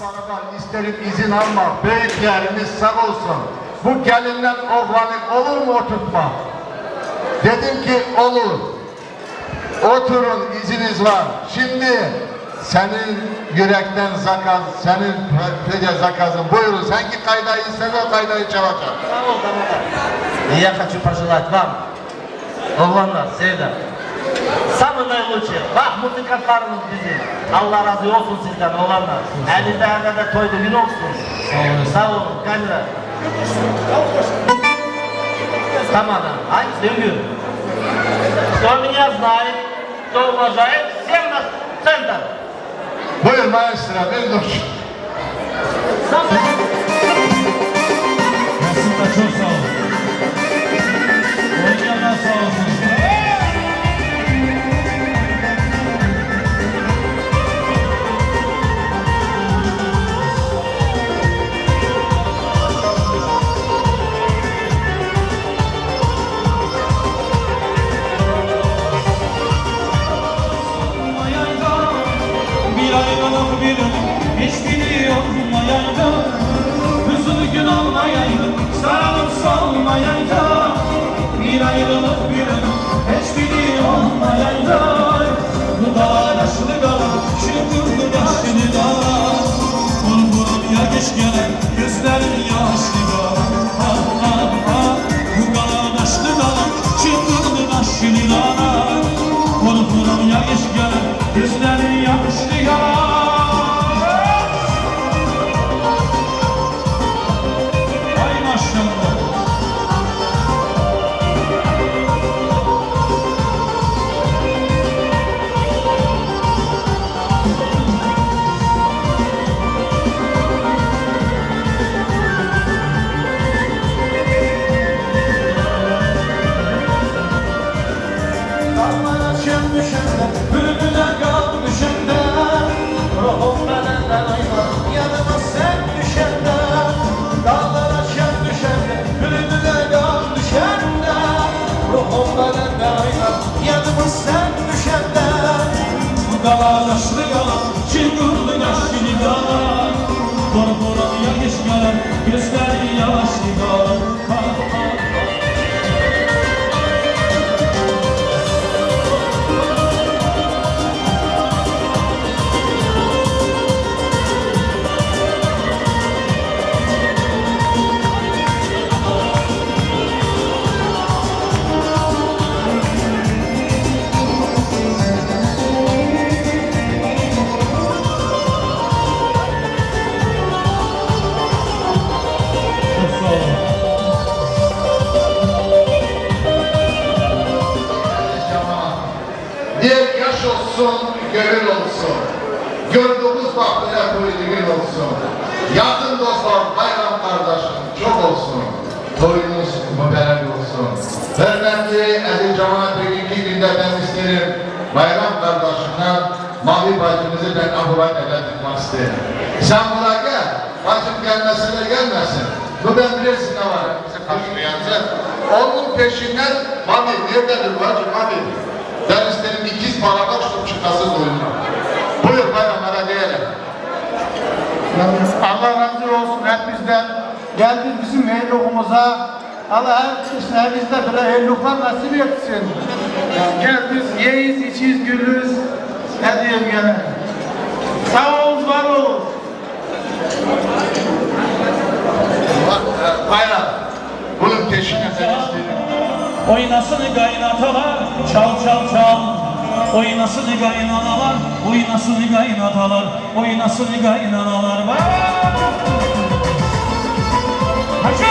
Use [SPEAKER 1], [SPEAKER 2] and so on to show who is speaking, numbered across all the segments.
[SPEAKER 1] beraber isterim izin alma, büyüklerimiz sağ olsun. Bu gelinler oğlanı olur mu oturtma? Dedim ki olur. Oturun, iziniz var. Şimdi senin yürekten zakaz, senin pece zakazın. Buyurun, sen ki kaydayı istedin, o kaydayı çalacak.
[SPEAKER 2] Sağ ol, tamam. Я хочу пожелать вам, oğlanlar, Sevda, самый наилучший, bak müzikantlarımız bizi. Allah razı olsun sizden oğlanlar. Elinizde de toydu gün olsun. Sağ olun, Kamila. Tamam, ай, Sevgül. Кто меня знает, кто уважает, всем на центр.
[SPEAKER 1] Buyur maestro, bir dur.
[SPEAKER 3] Aslında çok sağ olun. Oynayanlar sağ olsun. Hiç biliyormayaydı, hüzün gün olmayaydı, sarılıp solmayaydı. Bir ayrılık bir ölüm, hiç biliyormayaydı. Bu dağ yaşlı dağ, çıkırdı başını dağ. Bulbulun yaş gelen, gözlerin yaşlı dağ. Ha ha ha, bu dağ yaşlı dağ, çıkırdı başını dağ. Bulbulun yaş gelen, gözlerin yaşlı dağ. Yaşlı yalan, çıngırlı yaşlı yalan. Korkuran yaş yalan, gözleri yaşlı yalan.
[SPEAKER 1] Diğer yaş olsun, gönül olsun. Gördüğümüz baktıra toylu gün olsun. Yakın dostlar, bayram kardeşim çok olsun. Toyunuz mübarek olsun. Hürmetli aziz cemaat iki günde ben isterim. Bayram kardeşimle mavi bacımızı ben ahurat edetmek isterim. Sen buraya gel, bacım gelmesine gelmesin. Bu ben bilirsin ne var, bizi karşılayansın. Onun peşinden, mavi nerededir bacım mavi? Ben isterim ikiz beraber tutup çıkası doyurma. Buyur bayramlara diyelim.
[SPEAKER 4] Allah razı olsun hepimizden. Geldi bizim eylukumuza. Allah hepimizde böyle eyluklar nasip etsin. Geldiz, yeyiz, içiz, gülüz. Ne diyeyim gene. Sağ olun, var olun.
[SPEAKER 1] Bayram, bunun peşine sen isterim.
[SPEAKER 3] Oynasın kaynatalar, çal çal çal. Oynasın kaynanalar, oynasın kaynatalar, oynasın kaynanalar. Vay! Hacı!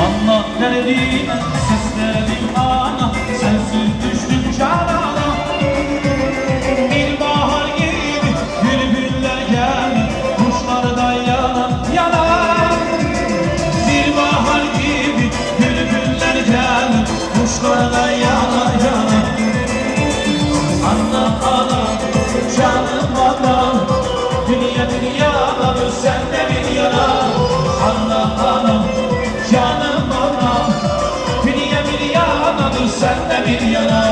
[SPEAKER 3] Anla derdim, seslerim ana, sensiz düştüm çarana. Bir bahar gibi bülbüller geldi, alır sen de bir yana.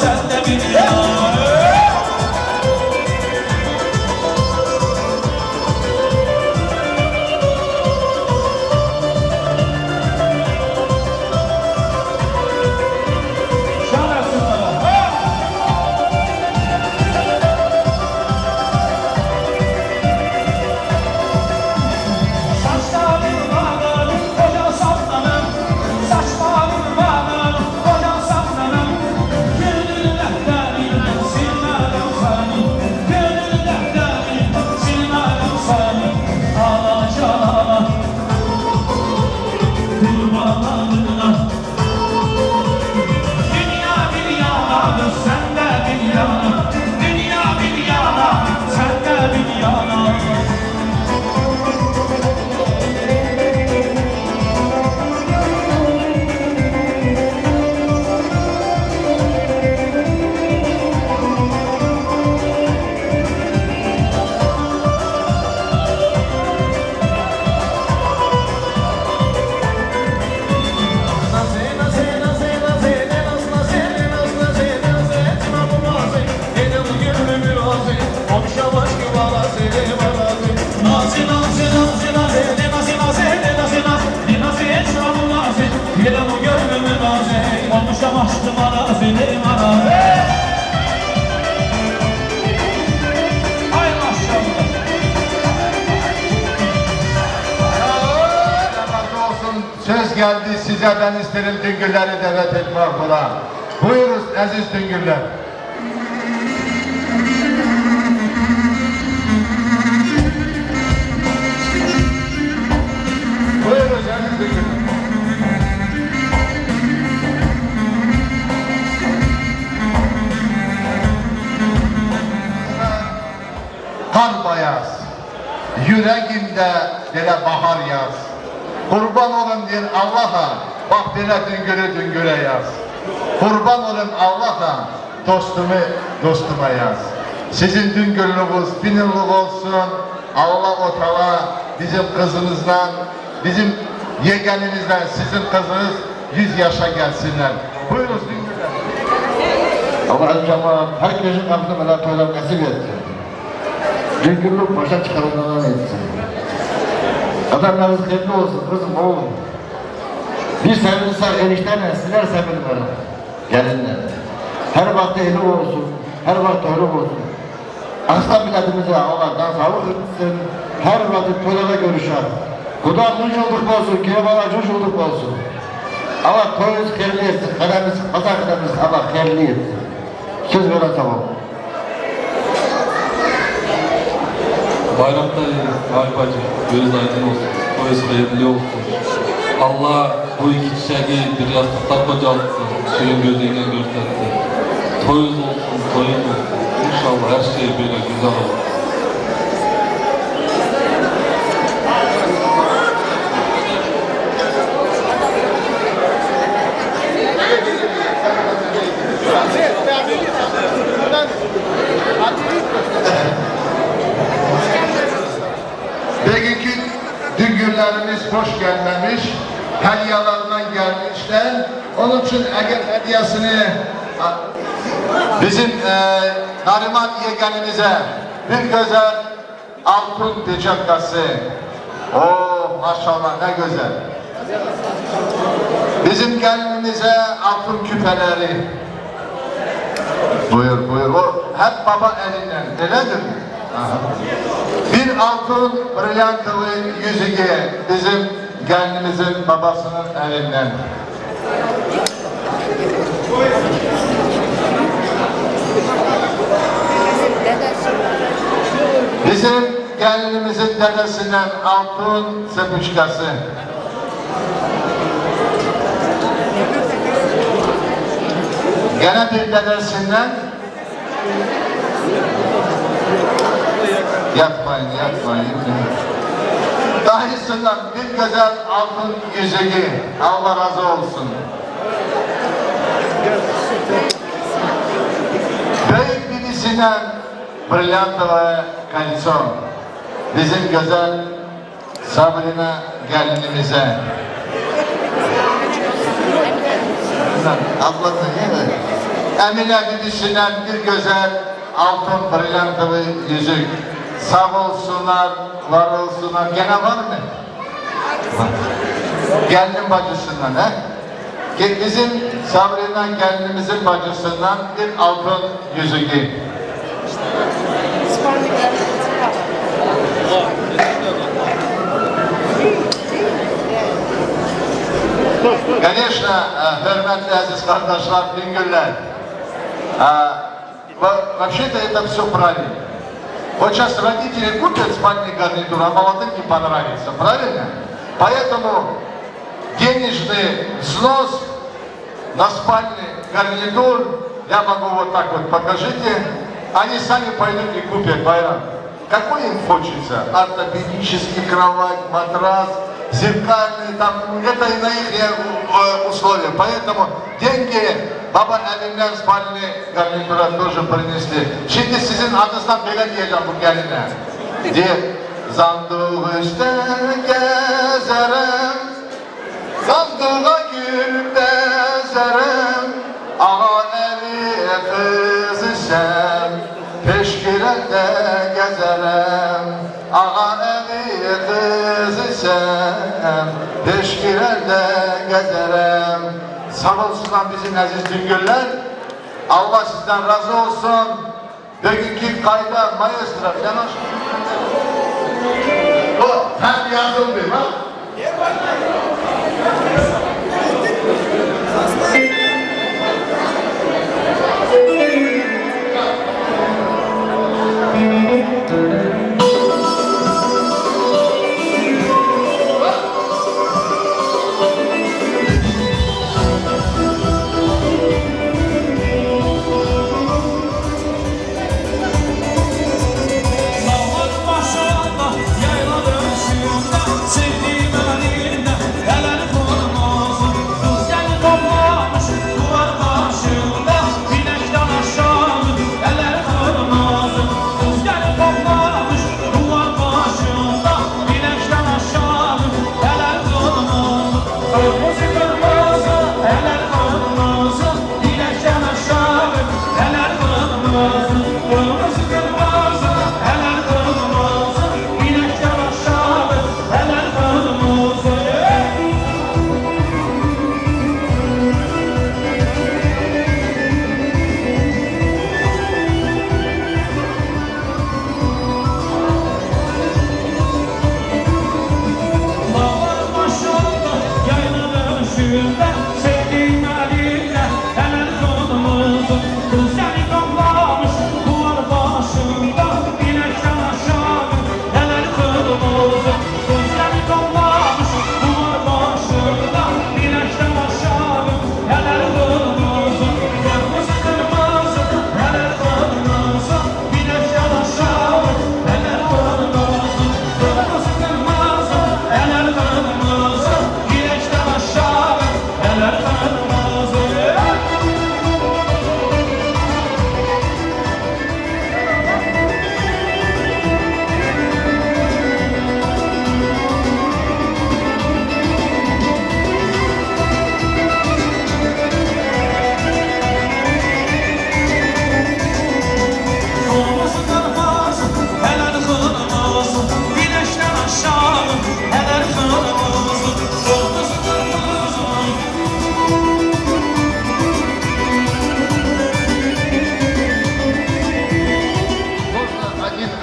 [SPEAKER 3] Sen de bir yana. Şahanesin bana. Saçlarım bağlar, koca saplanır. Saçlarım bağlar, koca saplanır. Gönül defterinden silmedim seni. Gönül defterinden silmedim seni. Alacağım kurbanlarına. Dünya bir yana, sen de bir yana. Dünya bir yana, sen de bir yana. Aşkım ara benim ara. Hay maşallah.
[SPEAKER 1] Razı olsun, söz geldi size, ben isterim Düngürleri davet etmek buna. Buyuruz aziz Düngürler. Buyuruz aziz Düngürler. Kan bayaz, yüreğimde dele bahar yaz. Kurban olun diyen Allah'a, bak dele düngüre yaz. Kurban olun Allah'a, dostuma yaz. Sizin düngürlüğünüz bin yıllık olsun. Allah o tala bizim kızınızdan, bizim yeğeninizden sizin kızınız 100 yaşa gelsinler. Buyurun düngürler.
[SPEAKER 5] Allah cemaat herkesin aklına melatoyla nasip etti. Düngürlük başa çıkarılan etsin. Adamlarınız hayırlı olsun kızım oğlum. Bir sevinirsen eniştenle sizler sevinirler. Gelinler. Her vakti eli olsun, her vakti ölüm olsun. Asla milletimize Allah'tan sağlık etsin. Her vakit toylara görüşer. Kudan çocuk olsun, kebala çocuk olsun. Allah toyunuz kerli etsin, kademiz, kazak kademiz Allah kerli etsin. Söz veren tamam.
[SPEAKER 6] Bayramdayız Galibacı, göz aydın olsun, toyuz hayırlı olsun. Allah bu iki çiçeği bir yastıkta kocaltsın, suyun gözüyle görsetsin. Toyuz olsun, toyuz olsun. İnşallah her şey böyle güzel olur.
[SPEAKER 1] Bugünkü düngürlerimiz hoş gelmemiş, hediyelerden gelmişler. Onun için eğer hediyesini bizim Nariman yeğenimize bir güzel altın decakkası. Oh maşallah ne güzel. Bizim gelinimize altın küpeleri. Buyur buyur. O hep baba elinden. Öyledir mi? Aha. Bir altın brilyantılı yüzüğü bizim gelinimizin babasının elinden. Bizim gelinimizin dedesinden altın sepuşkası. Gene bir dedesinden yatmayın. Dayısından bir güzel altın yüzüğü. Allah razı olsun. Büyük birisinden brilyantoya kaliso. Bizim güzel Sabrina gelinimize. Ablası değil mi? Emine birisinden bir güzel altın brilyantoya yüzük. Sağ olsunlar, var olsunlar. Gene var mı? Gelinin bacısından he? Bizim Sabrina gelinimizin bacısından bir altın yüzüğü. Конечно, hürmetli aziz kardeşler, Bingüller. Вообще-то это все правильно. Вот сейчас родители купят спальный гарнитур, а молодым не понравится, правильно? Поэтому денежный взнос на спальный гарнитур, я могу вот так вот, покажите, они сами пойдут и купят, Байрам. Какой им хочется? Ортопедический кровать, матрас, зеркальный, там, это и на их условия. Поэтому деньги baba elinden spalini garnitura тоже принесли. Şimdi sizin adınızdan böyle diyeceğim bu geline. Diye zandığı üstte gezerim, zandığa gül bezerim, ağa evi kız isem, peşkirelde gezerim, ağa evi kız isem, peşkirelde gezerim. Sağ olsunlar bizim aziz Bingöller. Allah sizden razı olsun. Bugünkü kayda maestro yanaş. O hem yazıldı ha.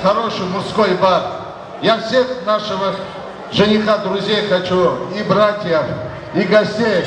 [SPEAKER 1] Хороший мужской бар. Я всех наших жениха, друзей хочу, и братьев, и гостей.